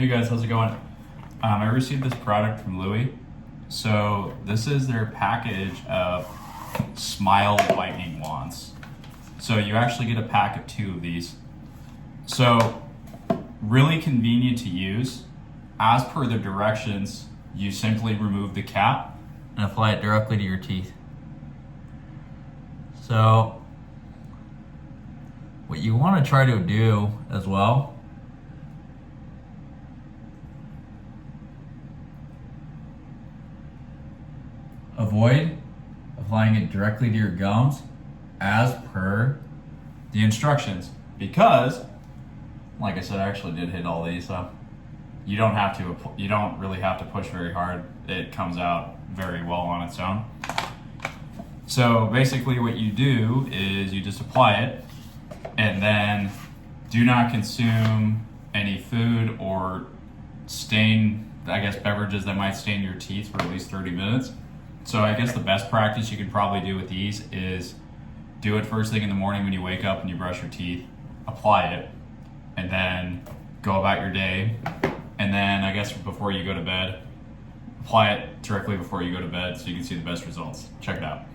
Hey guys, how's it going? I received this product from Lewie. So this is their package of Smile Whitening Wands. So you actually get a pack of 2 of these. So really convenient to use. As per the directions, you simply remove the cap and apply it directly to your teeth. So what you want to try to do as well avoid applying it directly to your gums as per the instructions, because like I said, I actually did hit all these, so you don't really have to push very hard. It comes out very well on its own. So basically what you do is you just apply it and then do not consume any food or beverages that might stain your teeth for at least 30 minutes. So I guess the best practice you could probably do with these is do it first thing in the morning when you wake up and you brush your teeth, apply it, and then go about your day. And then I guess before you go to bed, apply it directly before you go to bed so you can see the best results. Check it out.